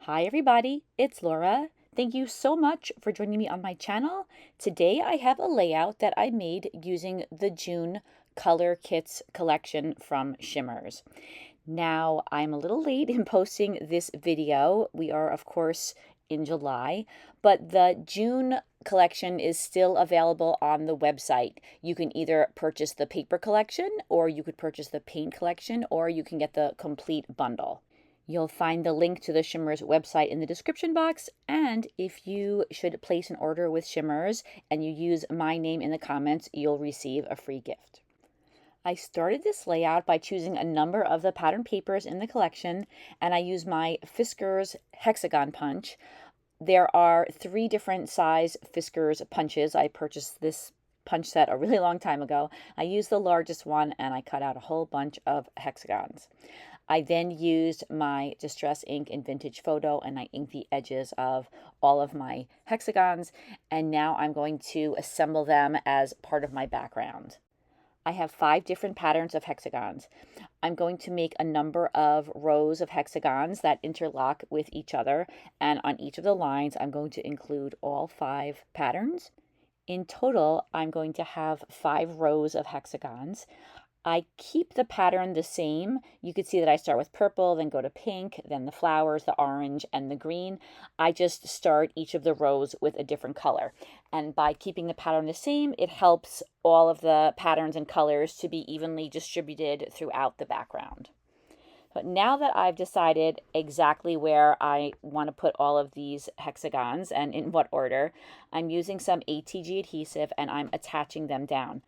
Hi everybody, it's Laura. Thank you so much for joining me on my channel. Today I have a layout that I made using the June Color Kitz collection from Shimmerz. Now I'm a little late in posting this video. We are of course in July, but the June collection is still available on the website. You can either purchase the paper collection or you could purchase the paint collection or you can get the complete bundle. You'll find the link to the Shimmerz website in the description box, and if you should place an order with Shimmerz and you use my name in the comments, you'll receive a free gift. I started this layout by choosing a number of the pattern papers in the collection, and I used my Fiskars hexagon punch. There are 3 different size Fiskars punches. I purchased this punch set a really long time ago. I used the largest one and I cut out a whole bunch of hexagons. I then used my Distress ink in Vintage Photo and I inked the edges of all of my hexagons, and now I'm going to assemble them as part of my background. I have 5 different patterns of hexagons. I'm going to make a number of rows of hexagons that interlock with each other, and on each of the lines I'm going to include all 5 patterns. In total, I'm going to have 5 rows of hexagons. I keep the pattern the same. You could see that I start with purple, then go to pink, then the flowers, the orange, and the green. I just start each of the rows with a different color. And by keeping the pattern the same, it helps all of the patterns and colors to be evenly distributed throughout the background. But now that I've decided exactly where I want to put all of these hexagons and in what order, I'm using some ATG adhesive and I'm attaching them down.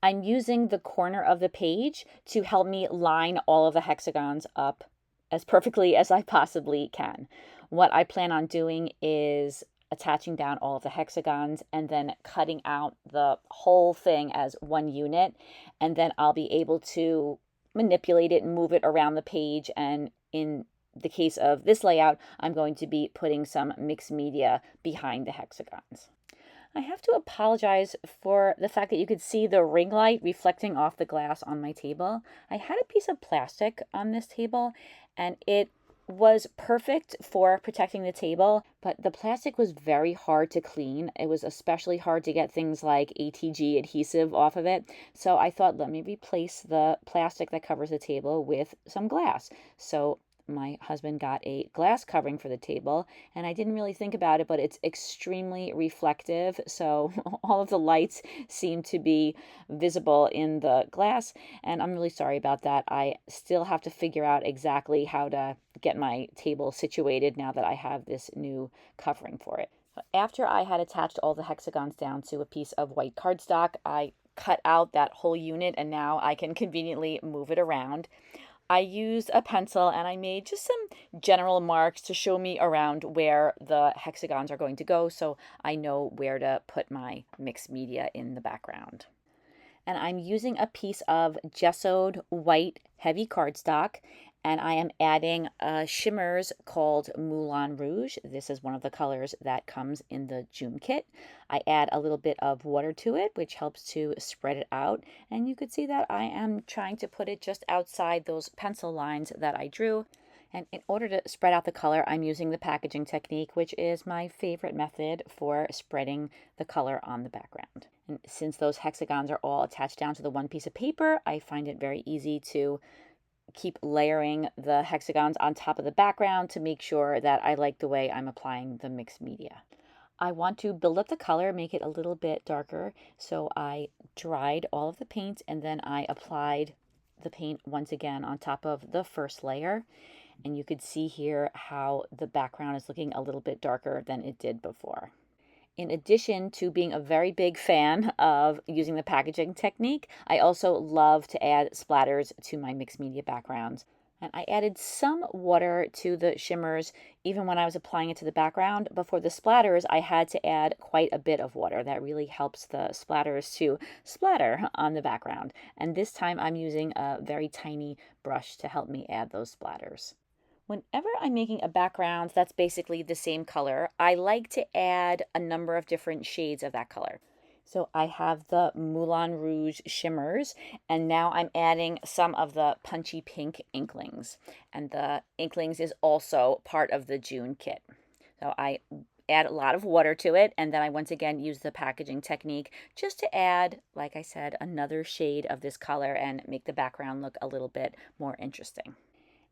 I'm using the corner of the page to help me line all of the hexagons up as perfectly as I possibly can. What I plan on doing is attaching down all of the hexagons and then cutting out the whole thing as one unit, and then I'll be able to manipulate it and move it around the page. And in the case of this layout, I'm going to be putting some mixed media behind the hexagons. I have to apologize for the fact that you could see the ring light reflecting off the glass on my table. I had a piece of plastic on this table and it was perfect for protecting the table, but the plastic was very hard to clean. It was especially hard to get things like ATG adhesive off of it. So I thought, let me replace the plastic that covers the table with some glass. So my husband got a glass covering for the table, and I didn't really think about it, but it's extremely reflective, so all of the lights seem to be visible in the glass, and I'm really sorry about that. I still have to figure out exactly how to get my table situated now that I have this new covering for it. After I had attached all the hexagons down to a piece of white cardstock, I cut out that whole unit, and now I can conveniently move it around. I used a pencil and I made just some general marks to show me around where the hexagons are going to go, so I know where to put my mixed media in the background. And I'm using a piece of gessoed white heavy cardstock, and I am adding a Shimmerz called Moulin Rouge. This is one of the colors that comes in the June kit. I add a little bit of water to it, which helps to spread it out. And you could see that I am trying to put it just outside those pencil lines that I drew. And in order to spread out the color, I'm using the packaging technique, which is my favorite method for spreading the color on the background. And since those hexagons are all attached down to the one piece of paper, I find it very easy to keep layering the hexagons on top of the background to make sure that I like the way I'm applying the mixed media. I want to build up the color, make it a little bit darker, so I dried all of the paint and then I applied the paint once again on top of the first layer. And you could see here how the background is looking a little bit darker than it did before. In addition to being a very big fan of using the packaging technique, I also love to add splatters to my mixed media backgrounds. And I added some water to the Shimmerz even when I was applying it to the background. Before the splatters, I had to add quite a bit of water. That really helps the splatters to splatter on the background. And this time I'm using a very tiny brush to help me add those splatters. Whenever I'm making a background that's basically the same color, I like to add a number of different shades of that color. So I have the Moulin Rouge Shimmers, and now I'm adding some of the punchy pink Inklingz. And the Inklingz is also part of the June kit. So I add a lot of water to it, and then I once again use the packaging technique just to add, like I said, another shade of this color and make the background look a little bit more interesting.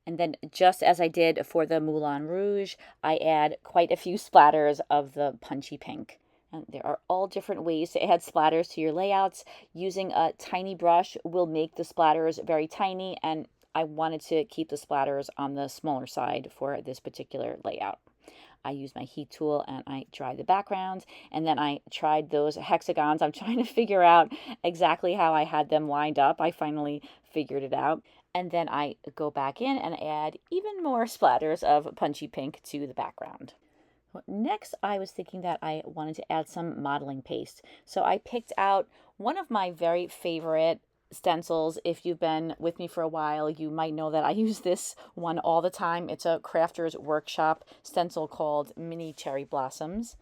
And then just as I did for the Moulin Rouge, I add quite a few splatters of the punchy pink. And there are all different ways to add splatters to your layouts. Using a tiny brush will make the splatters very tiny, and I wanted to keep the splatters on the smaller side for this particular layout. I use my heat tool and I dry the background, and then I tried those hexagons. I'm trying to figure out exactly how I had them lined up. I finally figured it out. And then I go back in and add even more splatters of punchy pink to the background. Next, I was thinking that I wanted to add some modeling paste. So I picked out one of my very favorite stencils. If you've been with me for a while, you might know that I use this one all the time. It's a Crafter's Workshop stencil called Mini Cherry Blossoms.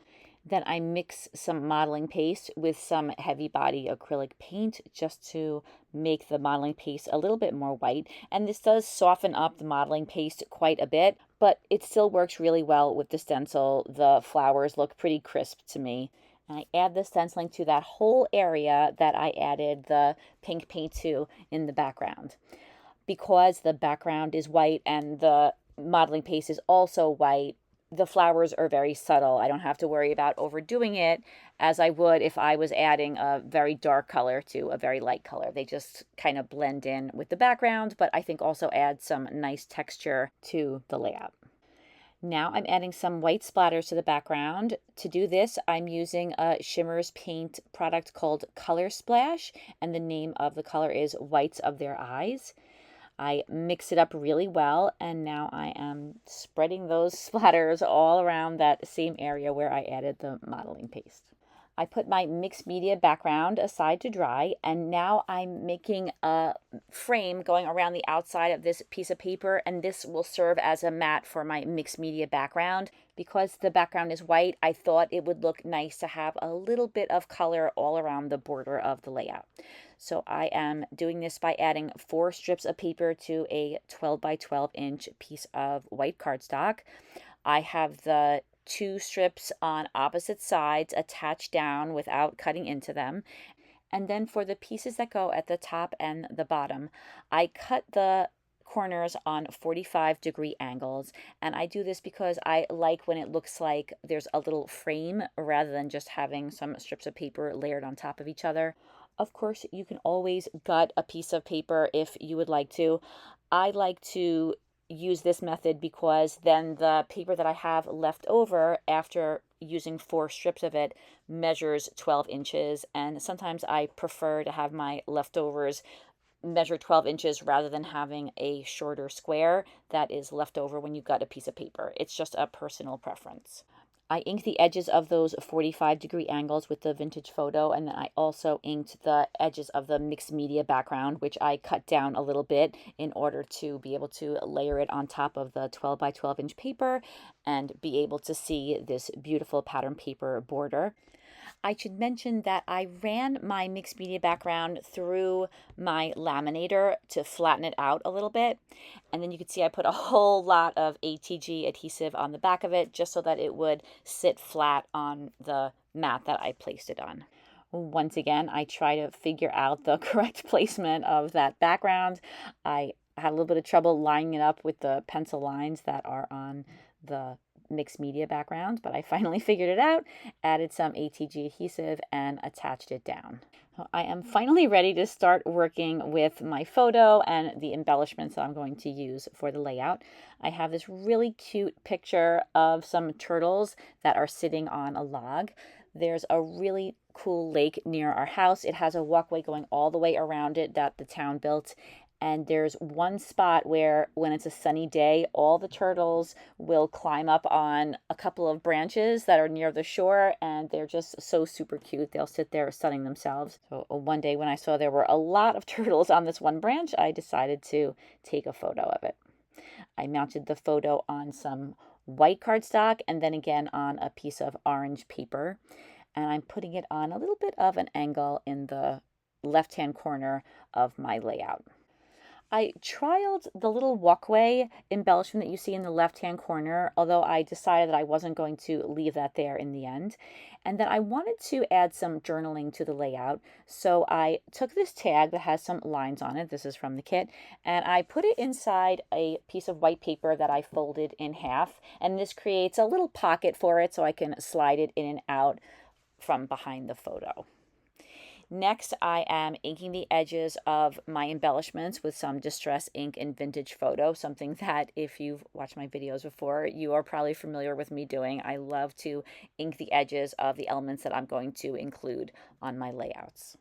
Then I mix some modeling paste with some heavy body acrylic paint just to make the modeling paste a little bit more white. And this does soften up the modeling paste quite a bit, but it still works really well with the stencil. The flowers look pretty crisp to me. And I add the stenciling to that whole area that I added the pink paint to in the background. Because the background is white and the modeling paste is also white, the flowers are very subtle. I don't have to worry about overdoing it as I would if I was adding a very dark color to a very light color. They just kind of blend in with the background, but I think also add some nice texture to the layout. Now I'm adding some white splatters to the background. To do this, I'm using a Shimmerz Paint product called Color Splash, and the name of the color is Whites of Their Eyes. I mix it up really well, and now I am spreading those splatters all around that same area where I added the modeling paste. I put my mixed media background aside to dry, and now I'm making a frame going around the outside of this piece of paper, and this will serve as a mat for my mixed media background. Because the background is white, I thought it would look nice to have a little bit of color all around the border of the layout. So I am doing this by adding 4 strips of paper to a 12 by 12 inch piece of white cardstock. I have the 2 strips on opposite sides attached down without cutting into them. And then for the pieces that go at the top and the bottom, I cut the corners on 45-degree angles. And I do this because I like when it looks like there's a little frame rather than just having some strips of paper layered on top of each other. Of course, you can always gut a piece of paper if you would like to. I like to use this method because then the paper that I have left over after using 4 strips of it measures 12 inches, and sometimes I prefer to have my leftovers measure 12 inches rather than having a shorter square that is left over when you gut a piece of paper. It's just a personal preference. I inked the edges of those 45-degree angles with the vintage photo, and then I also inked the edges of the mixed media background, which I cut down a little bit in order to be able to layer it on top of the 12 by 12 inch paper and be able to see this beautiful pattern paper border. I should mention that I ran my mixed media background through my laminator to flatten it out a little bit. And then you can see I put a whole lot of ATG adhesive on the back of it just so that it would sit flat on the mat that I placed it on. Once again, I try to figure out the correct placement of that background. I had a little bit of trouble lining it up with the pencil lines that are on the mixed media background, but I finally figured it out, added some ATG adhesive, and attached it down. I am finally ready to start working with my photo and the embellishments that I'm going to use for the layout. I have this really cute picture of some turtles that are sitting on a log. There's a really cool lake near our house. It has a walkway going all the way around it that the town built. And there's one spot where when it's a sunny day, all the turtles will climb up on a couple of branches that are near the shore, and they're just so super cute. They'll sit there sunning themselves. So one day when I saw there were a lot of turtles on this one branch, I decided to take a photo of it. I mounted the photo on some white cardstock and then again on a piece of orange paper. and I'm putting it on a little bit of an angle in the left-hand corner of my layout. I trialed the little walkway embellishment that you see in the left-hand corner, although I decided that I wasn't going to leave that there in the end. And then I wanted to add some journaling to the layout. So I took this tag that has some lines on it. This is from the kit. And I put it inside a piece of white paper that I folded in half. And this creates a little pocket for it so I can slide it in and out from behind the photo. Next, I am inking the edges of my embellishments with some Distress ink and Vintage Photo, something that if you've watched my videos before, you are probably familiar with me doing. I love to ink the edges of the elements that I'm going to include on my layouts.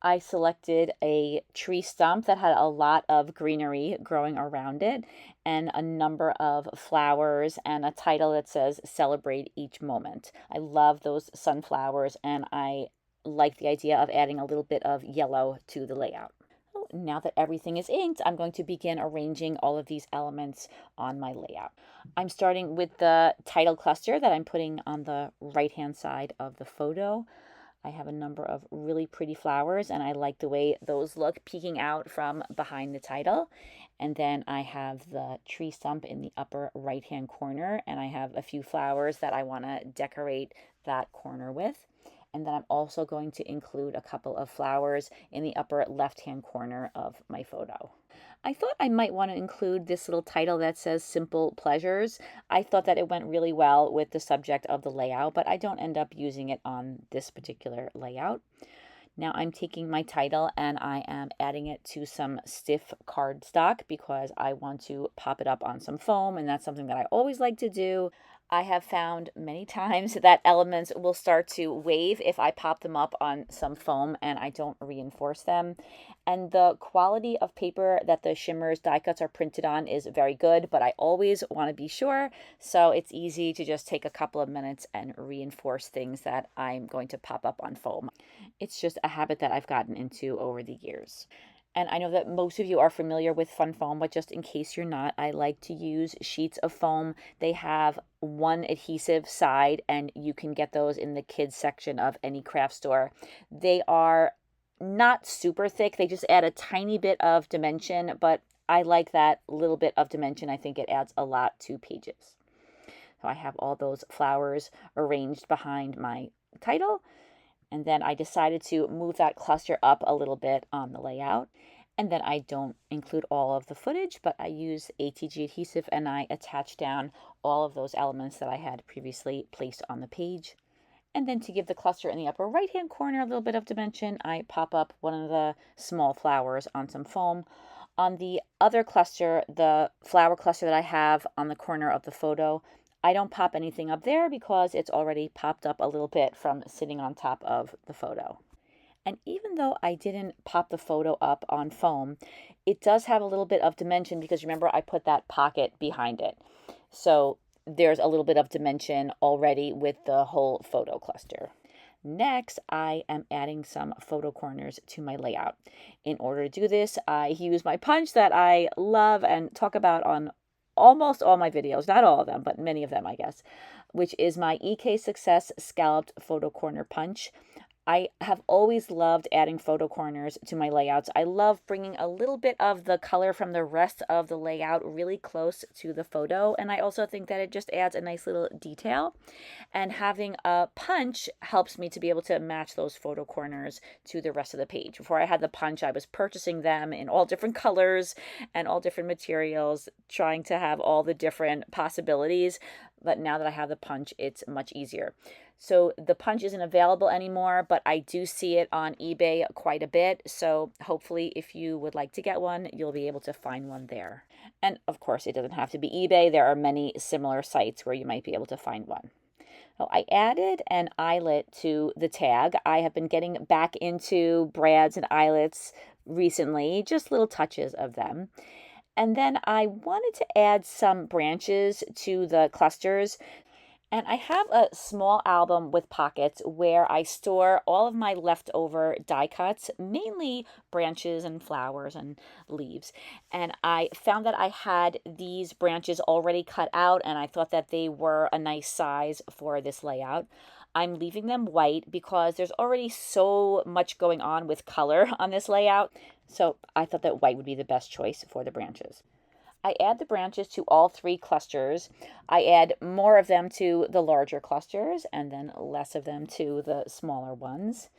I selected a tree stump that had a lot of greenery growing around it and a number of flowers and a title that says Celebrate Each Moment. I love those sunflowers, and I like the idea of adding a little bit of yellow to the layout. Now that everything is inked, I'm going to begin arranging all of these elements on my layout. I'm starting with the title cluster that I'm putting on the right-hand side of the photo. I have a number of really pretty flowers, and I like the way those look peeking out from behind the title. And then I have the tree stump in the upper right-hand corner, and I have a few flowers that I want to decorate that corner with. And then I'm also going to include a couple of flowers in the upper left-hand corner of my photo. I thought I might want to include this little title that says Simple Pleasures. I thought that it went really well with the subject of the layout, but I don't end up using it on this particular layout. Now I'm taking my title and I am adding it to some stiff cardstock because I want to pop it up on some foam, and that's something that I always like to do. I have found many times that elements will start to wave if I pop them up on some foam and I don't reinforce them. And the quality of paper that the Shimmerz die cuts are printed on is very good, but I always want to be sure. So it's easy to just take a couple of minutes and reinforce things that I'm going to pop up on foam. It's just a habit that I've gotten into over the years. And I know that most of you are familiar with fun foam, but just in case you're not, I like to use sheets of foam. They have one adhesive side, and you can get those in the kids section of any craft store. They are not super thick. They just add a tiny bit of dimension, but I like that little bit of dimension. I think it adds a lot to pages. So I have all those flowers arranged behind my title. And then I decided to move that cluster up a little bit on the layout. And then I don't include all of the footage, but I use ATG adhesive and I attach down all of those elements that I had previously placed on the page. And then to give the cluster in the upper right-hand corner a little bit of dimension, I pop up one of the small flowers on some foam. On the other cluster, the flower cluster that I have on the corner of the photo, I don't pop anything up there because it's already popped up a little bit from sitting on top of the photo. And even though I didn't pop the photo up on foam, it does have a little bit of dimension because remember I put that pocket behind it. So there's a little bit of dimension already with the whole photo cluster. Next, I am adding some photo corners to my layout. In order to do this, I use my punch that I love and talk about on almost all my videos, not all of them, but many of them, I guess, which is my EK Success Scalloped Photo Corner Punch. I have always loved adding photo corners to my layouts. I love bringing a little bit of the color from the rest of the layout really close to the photo, and I also think that it just adds a nice little detail. And having a punch helps me to be able to match those photo corners to the rest of the page. Before I had the punch, I was purchasing them in all different colors and all different materials, trying to have all the different possibilities. But now that I have the punch, it's much easier. So the punch isn't available anymore, but I do see it on eBay quite a bit. So hopefully if you would like to get one, you'll be able to find one there. And of course, it doesn't have to be eBay. There are many similar sites where you might be able to find one. So I added an eyelet to the tag. I have been getting back into brads and eyelets recently, just little touches of them. And then I wanted to add some branches to the clusters. And I have a small album with pockets where I store all of my leftover die cuts, mainly branches and flowers and leaves. And I found that I had these branches already cut out, and I thought that they were a nice size for this layout. I'm leaving them white because there's already so much going on with color on this layout. So I thought that white would be the best choice for the branches. I add the branches to all three clusters. I add more of them to the larger clusters and then less of them to the smaller ones.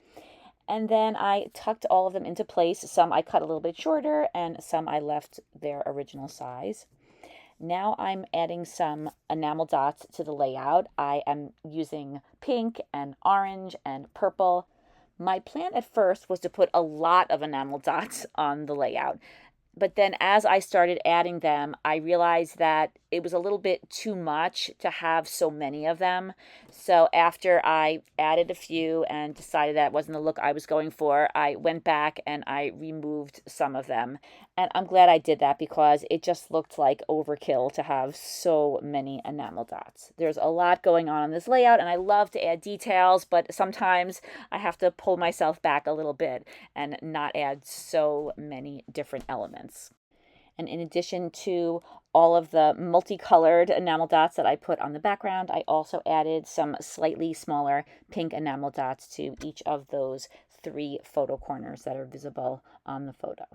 And then I tucked all of them into place. Some I cut a little bit shorter and some I left their original size. Now I'm adding some enamel dots to the layout. I am using pink and orange and purple. My plan at first was to put a lot of enamel dots on the layout. But then as I started adding them, I realized that it was a little bit too much to have so many of them. So after I added a few and decided that wasn't the look I was going for, I went back and I removed some of them. And I'm glad I did that because it just looked like overkill to have so many enamel dots. There's a lot going on in this layout, and I love to add details, but sometimes I have to pull myself back a little bit and not add so many different elements. And in addition to all of the multicolored enamel dots that I put on the background, I also added some slightly smaller pink enamel dots to each of those three photo corners that are visible on the photo.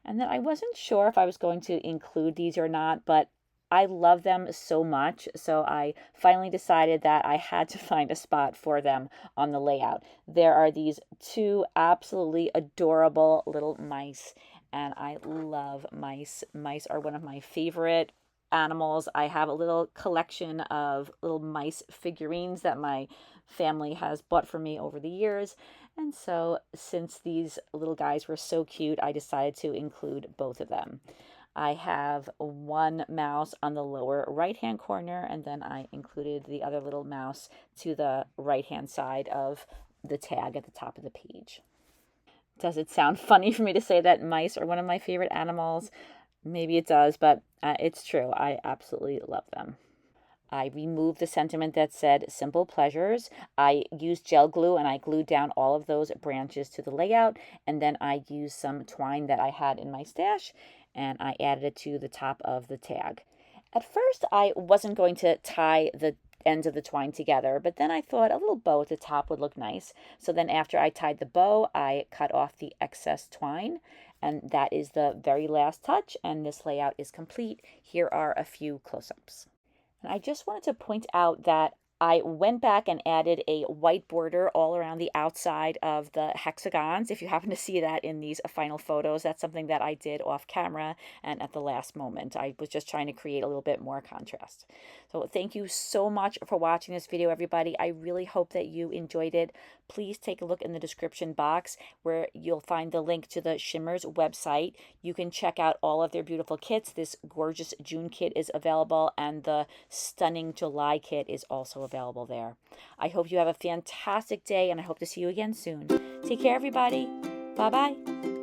And then I wasn't sure if I was going to include these or not, but I love them so much, so I finally decided that I had to find a spot for them on the layout. There are these two absolutely adorable little mice, and I love mice. Mice are one of my favorite animals. I have a little collection of little mice figurines that my family has bought for me over the years. And so since these little guys were so cute, I decided to include both of them. I have one mouse on the lower right-hand corner, and then I included the other little mouse to the right-hand side of the tag at the top of the page. Does it sound funny for me to say that mice are one of my favorite animals? Maybe it does, but it's true. I absolutely love them. I removed the sentiment that said simple pleasures. I used gel glue and I glued down all of those branches to the layout. And then I used some twine that I had in my stash and I added it to the top of the tag. At first, I wasn't going to tie the ends of the twine together, but then I thought a little bow at the top would look nice. So then after I tied the bow, I cut off the excess twine, and that is the very last touch, and this layout is complete. Here are a few close-ups. And I just wanted to point out that I went back and added a white border all around the outside of the hexagons. If you happen to see that in these final photos, that's something that I did off camera and at the last moment. I was just trying to create a little bit more contrast. So thank you so much for watching this video, everybody. I really hope that you enjoyed it. Please take a look in the description box where you'll find the link to the Shimmerz website. You can check out all of their beautiful kits. This gorgeous June kit is available, and the stunning July kit is also available there. I hope you have a fantastic day, and I hope to see you again soon. Take care, everybody. Bye-bye.